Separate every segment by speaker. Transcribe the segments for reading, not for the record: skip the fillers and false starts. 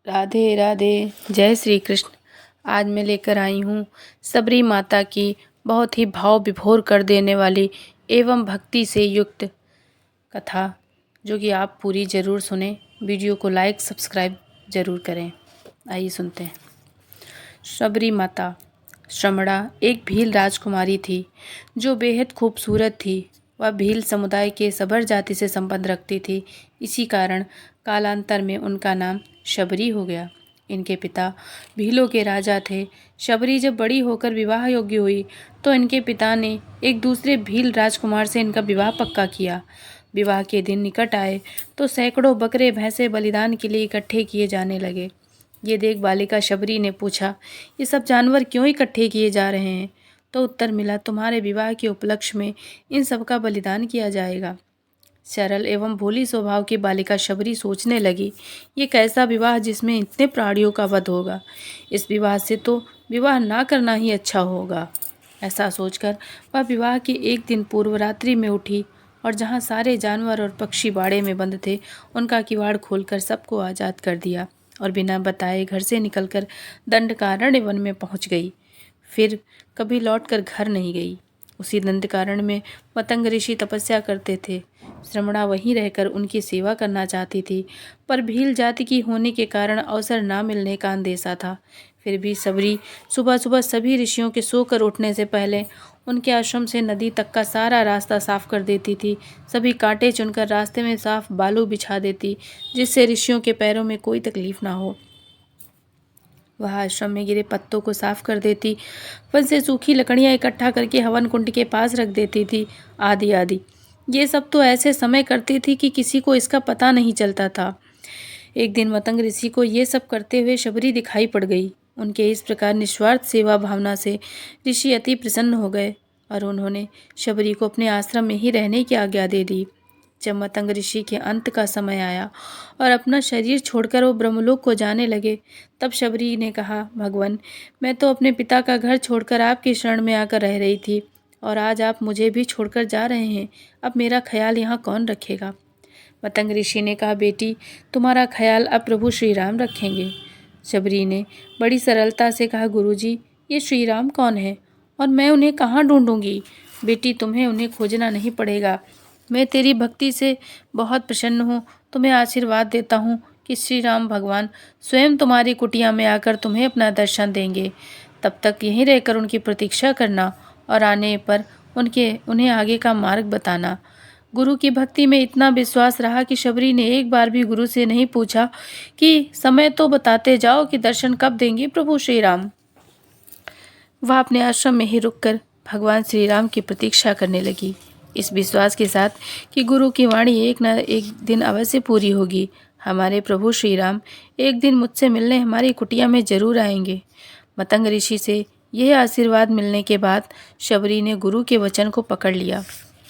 Speaker 1: राधे राधे। जय श्री कृष्ण। आज मैं लेकर आई हूँ सबरी माता की बहुत ही भाव विभोर कर देने वाली एवं भक्ति से युक्त कथा, जो कि आप पूरी ज़रूर सुने। वीडियो को लाइक सब्सक्राइब ज़रूर करें। आइए सुनते हैं। सबरी माता श्रमणा एक भील राजकुमारी थी जो बेहद खूबसूरत थी। वह भील समुदाय के सबर जाति से संबंध रखती थी। इसी कारण कालांतर में उनका नाम शबरी हो गया। इनके पिता भीलों के राजा थे। शबरी जब बड़ी होकर विवाह योग्य हुई तो इनके पिता ने एक दूसरे भील राजकुमार से इनका विवाह पक्का किया। विवाह के दिन निकट आए तो सैकड़ों बकरे भैंसे बलिदान के लिए इकट्ठे किए जाने लगे। ये देख बालिका शबरी ने पूछा, ये सब जानवर क्यों इकट्ठे किए जा रहे हैं? तो उत्तर मिला, तुम्हारे विवाह के उपलक्ष्य में इन सब का बलिदान किया जाएगा। सरल एवं भोली स्वभाव की बालिका शबरी सोचने लगी, ये कैसा विवाह जिसमें इतने प्राणियों का वध होगा। इस विवाह से तो विवाह ना करना ही अच्छा होगा। ऐसा सोचकर वह विवाह के एक दिन पूर्व रात्रि में उठी और जहाँ सारे जानवर और पक्षी बाड़े में बंद थे, उनका किवाड़ खोलकर सबको आज़ाद कर दिया और बिना बताए घर से निकलकर दंडकारण्य वन में पहुँच गई। फिर कभी लौटकर घर नहीं गई। उसी दंडकारण्य में मतंग ऋषि तपस्या करते थे। श्रमणा वहीं रहकर उनकी सेवा करना चाहती थी, पर भील जाति की होने के कारण अवसर ना मिलने का अंदेशा था। फिर भी सबरी सुबह सुबह सभी ऋषियों के सोकर उठने से पहले उनके आश्रम से नदी तक का सारा रास्ता साफ कर देती थी। सभी कांटे चुनकर रास्ते में साफ बालू बिछा देती, जिससे ऋषियों के पैरों में कोई तकलीफ ना हो। वह आश्रम में गिरे पत्तों को साफ कर देती, वन से सूखी लकड़ियाँ इकट्ठा करके हवन कुंड के पास रख देती थी, आदि आदि। ये सब तो ऐसे समय करती थी कि किसी को इसका पता नहीं चलता था। एक दिन मतंग ऋषि को ये सब करते हुए शबरी दिखाई पड़ गई। उनके इस प्रकार निस्वार्थ सेवा भावना से ऋषि अति प्रसन्न हो गए और उन्होंने शबरी को अपने आश्रम में ही रहने की आज्ञा दे दी। जब मतंग ऋषि के अंत का समय आया और अपना शरीर छोड़कर वो ब्रह्मलोक को जाने लगे, तब शबरी ने कहा, भगवान, मैं तो अपने पिता का घर छोड़कर आपकी शरण में आकर रह रही थी और आज आप मुझे भी छोड़कर जा रहे हैं। अब मेरा ख्याल यहाँ कौन रखेगा? मतंग ऋषि ने कहा, बेटी, तुम्हारा ख्याल अब प्रभु श्री राम रखेंगे। शबरी ने बड़ी सरलता से कहा, गुरुजी, ये श्री राम कौन है और मैं उन्हें कहाँ ढूंढूंगी? बेटी, तुम्हें उन्हें खोजना नहीं पड़ेगा। मैं तेरी भक्ति से बहुत प्रसन्न हूँ। तुम्हें आशीर्वाद देता हूँ कि श्री राम भगवान स्वयं तुम्हारी कुटिया में आकर तुम्हें अपना दर्शन देंगे। तब तक यहीं रहकर उनकी प्रतीक्षा करना और आने पर उन्हें आगे का मार्ग बताना। गुरु की भक्ति में इतना विश्वास रहा कि शबरी ने एक बार भी गुरु से नहीं पूछा कि समय तो बताते जाओ कि दर्शन कब देंगे प्रभु श्री राम। वह अपने आश्रम में ही रुककर भगवान श्री राम की प्रतीक्षा करने लगी, इस विश्वास के साथ कि गुरु की वाणी एक न एक दिन अवश्य पूरी होगी। हमारे प्रभु श्री राम एक दिन मुझसे मिलने हमारी कुटिया में जरूर आएंगे। मतंग ऋषि से यह आशीर्वाद मिलने के बाद शबरी ने गुरु के वचन को पकड़ लिया।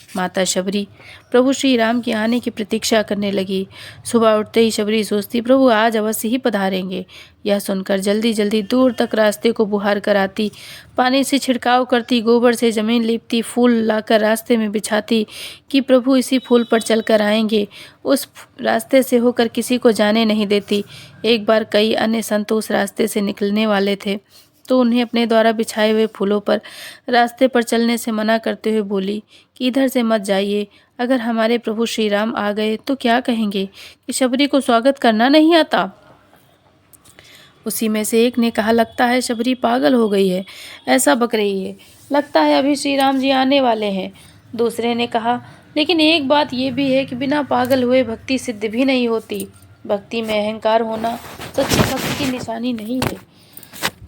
Speaker 1: माता शबरी प्रभु श्री राम के आने की प्रतीक्षा करने लगी। सुबह उठते ही शबरी सोचती, प्रभु आज अवश्य ही पधारेंगे। यह सुनकर जल्दी जल्दी दूर तक रास्ते को बुहार कर आती, पानी से छिड़काव करती, गोबर से जमीन लीपती, फूल लाकर रास्ते में बिछाती कि प्रभु इसी फूल पर चलकर आएंगे। उस रास्ते से होकर किसी को जाने नहीं देती। एक बार कई अन्य संत उस रास्ते से निकलने वाले थे तो उन्हें अपने द्वारा बिछाए हुए फूलों पर रास्ते पर चलने से मना करते हुए बोली कि इधर से मत जाइए। अगर हमारे प्रभु श्री राम आ गए तो क्या कहेंगे कि शबरी को स्वागत करना नहीं आता। उसी में से एक ने कहा, लगता है शबरी पागल हो गई है, ऐसा बक रही है। लगता है अभी श्री राम जी आने वाले हैं। दूसरे ने कहा, लेकिन एक बात ये भी है कि बिना पागल हुए भक्ति सिद्ध भी नहीं होती। भक्ति में अहंकार होना सच्ची भक्ति की निशानी नहीं है।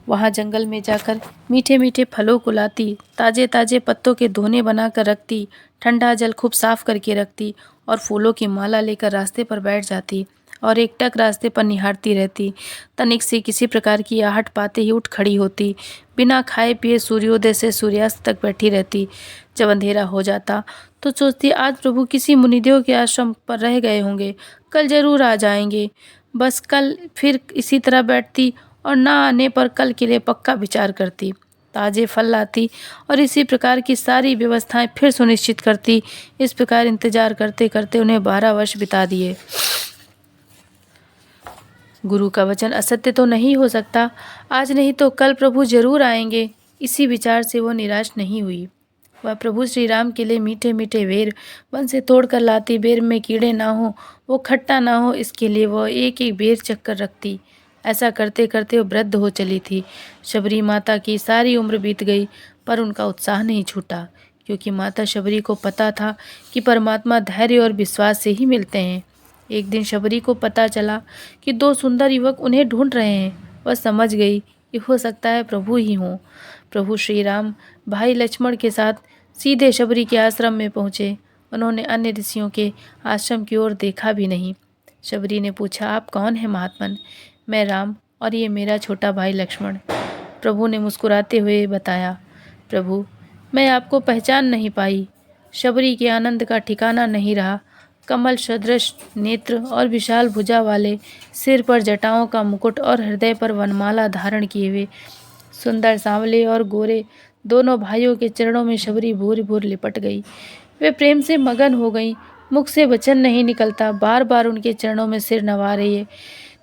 Speaker 1: वहाँ जंगल में जाकर मीठे मीठे फलों को लाती, ताजे ताजे पत्तों के दोने बनाकर रखती, ठंडा जल खूब साफ करके रखती और फूलों की माला लेकर रास्ते पर बैठ जाती और एकटक रास्ते पर निहारती रहती। तनिक से किसी प्रकार की आहट पाते ही उठ खड़ी होती, बिना खाए पिए सूर्योदय से सूर्यास्त तक बैठी रहती। जब अंधेरा हो जाता तो सोचती, आज प्रभु किसी मुनिदेव के आश्रम पर रह गए होंगे, कल जरूर आ जाएंगे। बस कल फिर इसी तरह बैठती और ना आने पर कल के लिए पक्का विचार करती। ताजे फल लाती और इसी प्रकार की सारी व्यवस्थाएं फिर सुनिश्चित करती। इस प्रकार इंतजार करते करते उन्हें 12 वर्ष बिता दिए। गुरु का वचन असत्य तो नहीं हो सकता, आज नहीं तो कल प्रभु जरूर आएंगे। इसी विचार से वो निराश नहीं हुई। वह प्रभु श्री राम के लिए मीठे मीठे बेर वन से तोड़ कर लाती। बेर में कीड़े ना हो, वो खट्टा ना हो, इसके लिए वह एक एक बेर चक्कर रखती। ऐसा करते करते वो वृद्ध हो चली थी। शबरी माता की सारी उम्र बीत गई, पर उनका उत्साह नहीं छूटा, क्योंकि माता शबरी को पता था कि परमात्मा धैर्य और विश्वास से ही मिलते हैं। एक दिन शबरी को पता चला कि दो सुंदर युवक उन्हें ढूंढ रहे हैं। वह समझ गई कि हो सकता है प्रभु ही हों। प्रभु श्री राम भाई लक्ष्मण के साथ सीधे शबरी के आश्रम में पहुँचे। उन्होंने अन्य ऋषियों के आश्रम की ओर देखा भी नहीं। शबरी ने पूछा, आप कौन हैं महात्मन? मैं राम और ये मेरा छोटा भाई लक्ष्मण। प्रभु ने मुस्कुराते हुए बताया, प्रभु मैं आपको पहचान नहीं पाई। शबरी के आनंद का ठिकाना नहीं रहा। कमल सदृश नेत्र और विशाल भुजा वाले, सिर पर जटाओं का मुकुट और हृदय पर वनमाला धारण किए हुए सुंदर सांवले और गोरे दोनों भाइयों के चरणों में शबरी भूर भूर लिपट गई। वे प्रेम से मगन हो गई। मुख से वचन नहीं निकलता। बार बार उनके चरणों में सिर नवा रही है।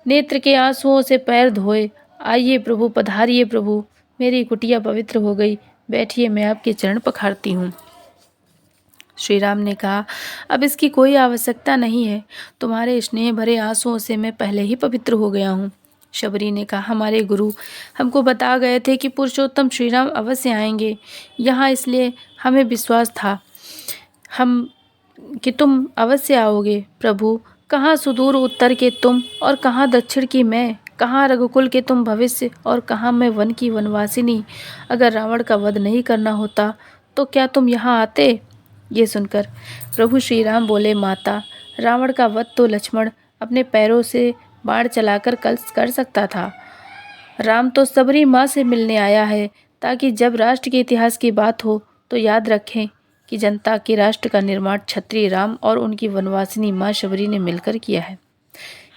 Speaker 1: नेत्र के आंसुओं से पैर धोए, आइए प्रभु, पधारिए प्रभु। मेरी कुटिया पवित्र हो गई, बैठिए, मैं आपके चरण पखारती हूँ। श्री राम ने कहा, अब इसकी कोई आवश्यकता नहीं है। तुम्हारे स्नेह भरे आंसुओं से मैं पहले ही पवित्र हो गया हूँ। शबरी ने कहा, हमारे गुरु हमको बता गए थे कि पुरुषोत्तम श्री राम अवश्य आएंगे यहाँ, इसलिए हमें विश्वास था कि तुम अवश्य आओगे। प्रभु, कहाँ सुदूर उत्तर के तुम और कहाँ दक्षिण की मैं, कहाँ रघुकुल के तुम भविष्य और कहाँ मैं वन की वनवासिनी। अगर रावण का वध नहीं करना होता तो क्या तुम यहाँ आते? ये सुनकर प्रभु श्री राम बोले, माता, रावण का वध तो लक्ष्मण अपने पैरों से बाण चलाकर कल कर सकता था। राम तो सबरी माँ से मिलने आया है, ताकि जब राष्ट्र के इतिहास की बात हो तो याद रखें कि जनता के राष्ट्र का निर्माण क्षत्रिय राम और उनकी वनवासिनी माँ शबरी ने मिलकर किया है।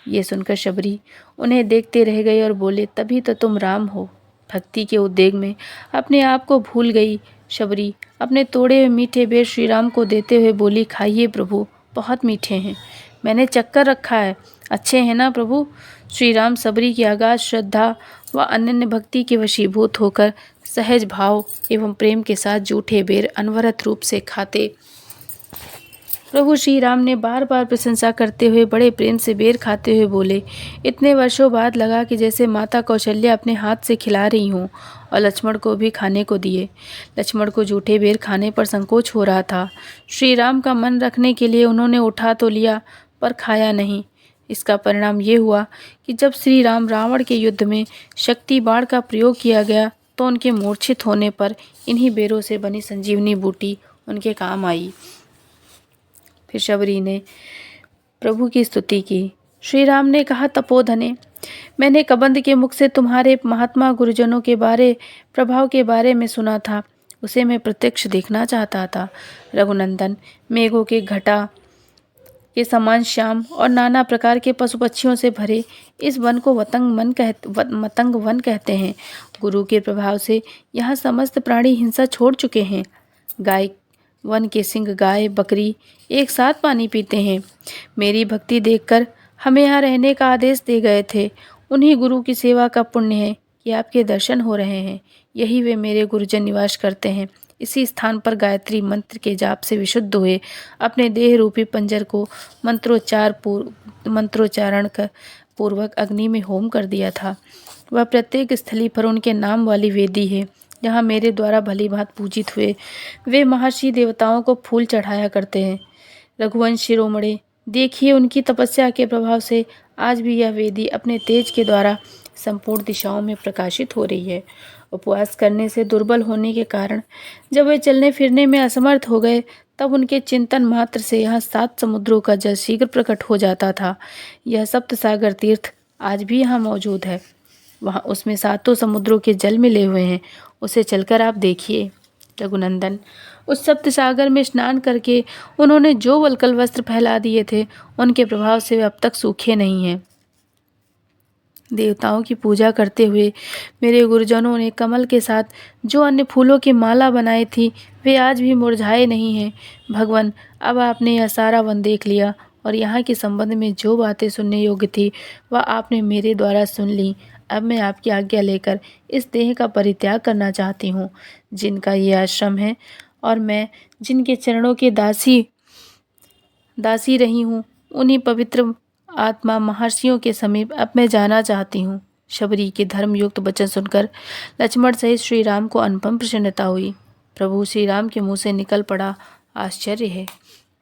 Speaker 1: ये सुनकर शबरी उन्हें देखते रह गई और बोले, तभी तो तुम राम हो। भक्ति के उद्वेग में अपने आप को भूल गई शबरी अपने तोड़े हुए मीठे बेर श्री राम को देते हुए बोली, खाइए प्रभु, बहुत मीठे हैं, मैंने चक्कर रखा है, अच्छे हैं ना प्रभु? श्री राम शबरी की अगाध श्रद्धा व अनन्य भक्ति के वशीभूत होकर सहज भाव एवं प्रेम के साथ जूठे बेर अनवरत रूप से खाते। प्रभु श्री राम ने बार बार प्रशंसा करते हुए बड़े प्रेम से बेर खाते हुए बोले, इतने वर्षों बाद लगा कि जैसे माता कौशल्या अपने हाथ से खिला रही हूँ, और लक्ष्मण को भी खाने को दिए। लक्ष्मण को जूठे बेर खाने पर संकोच हो रहा था। श्री राम का मन रखने के लिए उन्होंने उठा तो लिया, पर खाया नहीं। इसका परिणाम ये हुआ कि जब श्री राम रावण के युद्ध में शक्ति बाण का प्रयोग किया गया तो उनके मूर्छित होने पर इन्हीं बेरों से बनी संजीवनी बूटी उनके काम आई। फिर शबरी ने प्रभु की स्तुति की। श्री राम ने कहा, तपोधने, मैंने कबंध के मुख से तुम्हारे महात्मा गुरुजनों के प्रभाव के बारे में सुना था, उसे मैं प्रत्यक्ष देखना चाहता था। रघुनंदन, मेघों के घटा के समान श्याम और नाना प्रकार के पशु पक्षियों से भरे इस वन को मतंग वन कहते हैं। गुरु के प्रभाव से यहाँ समस्त प्राणी हिंसा छोड़ चुके हैं। वन के सिंह, गाय, बकरी एक साथ पानी पीते हैं। मेरी भक्ति देखकर हमें यहाँ रहने का आदेश दे गए थे। उन्हीं गुरु की सेवा का पुण्य है कि आपके दर्शन हो रहे हैं। यही वे मेरे गुरुजन निवास करते हैं। इसी स्थान पर गायत्री मंत्र के जाप से विशुद्ध हुए अपने देह रूपी पंजर को मंत्रोच्चारण कर पूर्वक अग्नि में होम कर दिया था। वह प्रत्येक स्थली पर उनके नाम वाली वेदी है, जहाँ मेरे द्वारा भली भांत पूजित हुए वे महर्षि देवताओं को फूल चढ़ाया करते हैं। रघुवंश शिरोमणे, देखिए, उनकी तपस्या के प्रभाव से आज भी यह वेदी अपने तेज के द्वारा संपूर्ण दिशाओं में प्रकाशित हो रही है। उपवास करने से दुर्बल होने के कारण जब वे चलने फिरने में असमर्थ हो गए, तब उनके चिंतन मात्र से यहाँ 7 समुद्रों का जल शीघ्र प्रकट हो जाता था। यह सप्त सागर तीर्थ आज भी यहाँ मौजूद है। वहाँ उसमें 7 समुद्रों के जल मिले हुए हैं। उसे चलकर आप देखिए। रघुनंदन, उस सप्त सागर में स्नान करके उन्होंने जो वल्कल वस्त्र फैला दिए थे, उनके प्रभाव से वे अब तक सूखे नहीं हैं। देवताओं की पूजा करते हुए मेरे गुरुजनों ने कमल के साथ जो अन्य फूलों की माला बनाई थी, वे आज भी मुरझाए नहीं हैं। भगवान, अब आपने यह सारा वन देख लिया और यहाँ के संबंध में जो बातें सुनने योग्य थी वह आपने मेरे द्वारा सुन ली। अब मैं आपकी आज्ञा लेकर इस देह का परित्याग करना चाहती हूँ। जिनका ये आश्रम है और मैं जिनके चरणों की दासी रही हूँ, उन्हीं पवित्र आत्मा महर्षियों के समीप अब मैं जाना चाहती हूँ। शबरी के धर्मयुक्त वचन सुनकर लक्ष्मण सहित श्री राम को अनुपम प्रसन्नता हुई। प्रभु श्री राम के मुँह से निकल पड़ा, आश्चर्य है।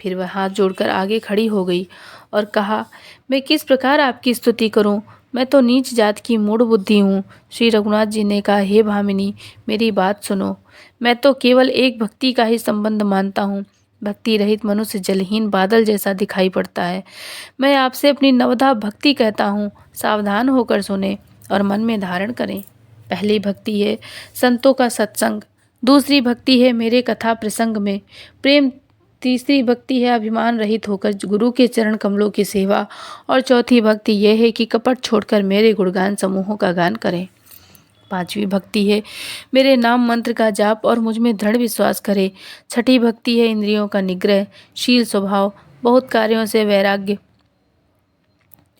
Speaker 1: फिर वह हाथ जोड़कर आगे खड़ी हो गई और कहा, मैं किस प्रकार आपकी स्तुति करूं? मैं तो नीच जात की मूढ़ बुद्धि हूँ। श्री रघुनाथ जी ने कहा, हे भामिनी, मेरी बात सुनो। मैं तो केवल एक भक्ति का ही संबंध मानता हूँ। भक्ति रहित मनुष्य जलहीन बादल जैसा दिखाई पड़ता है। मैं आपसे अपनी नवधा भक्ति कहता हूँ, सावधान होकर सुने और मन में धारण करें। पहली भक्ति है संतों का सत्संग, दूसरी भक्ति है मेरे कथा प्रसंग में प्रेम, तीसरी भक्ति है अभिमान रहित होकर गुरु के चरण कमलों की सेवा, और चौथी भक्ति यह है कि कपट छोड़कर मेरे गुणगान समूहों का गान करें। पांचवी भक्ति है मेरे नाम मंत्र का जाप और मुझ में दृढ़ विश्वास करे। छठी भक्ति है इंद्रियों का निग्रह, शील स्वभाव, बहुत कार्यों से वैराग्य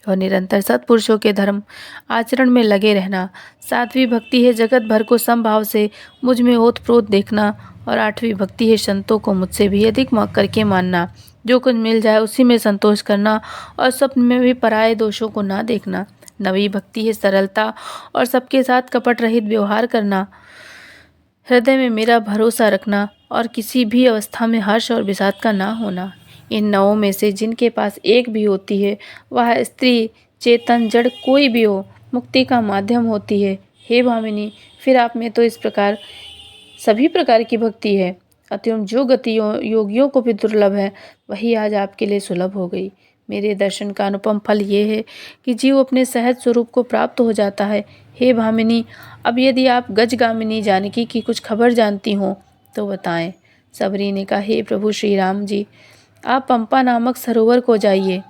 Speaker 1: और निरंतर सत्पुरुषों के धर्म आचरण में लगे रहना। सातवीं भक्ति है जगत भर को समभाव से मुझ में ओतप्रोत देखना, और आठवीं भक्ति है संतों को मुझसे भी अधिक करके मानना। जो कुछ मिल जाए उसी में संतोष करना और स्वप्न में भी पराये दोषों को ना देखना। नवीं भक्ति है सरलता और सबके साथ कपट रहित व्यवहार करना, हृदय में मेरा भरोसा रखना और किसी भी अवस्था में हर्ष और विषाद का ना होना। इन नवों में से जिनके पास एक भी होती है, वह स्त्री, चेतन, जड़ कोई भी हो, मुक्ति का माध्यम होती है। हे भामिनी, फिर आप में तो इस प्रकार सभी प्रकार की भक्ति है, अतएव जो गति योगियों को भी दुर्लभ है वही आज आपके लिए सुलभ हो गई। मेरे दर्शन का अनुपम फल ये है कि जीव अपने सहज स्वरूप को प्राप्त हो जाता है। हे भामिनी, अब यदि आप गजगामिनी जानकी की कुछ खबर जानती हो तो बताएं। सबरी ने कहा, हे प्रभु श्री राम जी, आप पंपा नामक सरोवर को जाइए,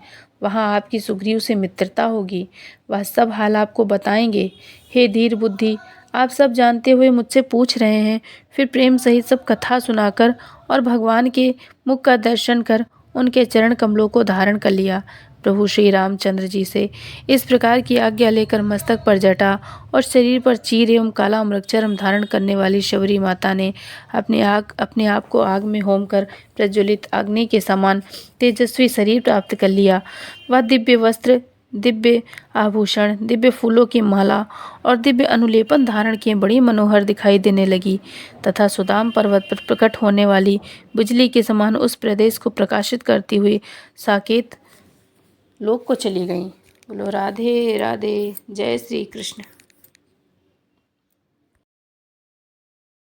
Speaker 1: वहाँ आपकी सुग्रीव से मित्रता होगी, वह सब हाल आपको बताएंगे। हे धीर बुद्धि, आप सब जानते हुए मुझसे पूछ रहे हैं, फिर प्रेम सहित सब कथा सुनाकर और भगवान के मुख का दर्शन कर उनके चरण कमलों को धारण कर लिया। प्रभु श्री रामचंद्र जी से इस प्रकार की आज्ञा लेकर मस्तक पर जटा और शरीर पर चीर एवं काला मृगचर्म धारण करने वाली शबरी माता ने अपने आप को आग में होम कर प्रज्वलित अग्नि के समान तेजस्वी शरीर प्राप्त कर लिया। वह दिव्य वस्त्र, दिव्य आभूषण, दिव्य फूलों की माला और दिव्य अनुलेपन धारण किए बड़ी मनोहर दिखाई देने लगी तथा सुदाम पर्वत पर प्रकट होने वाली बिजली के समान उस प्रदेश को प्रकाशित करती हुई साकेत लोक को चली गईं। बोलो राधे राधे, जय श्री कृष्ण।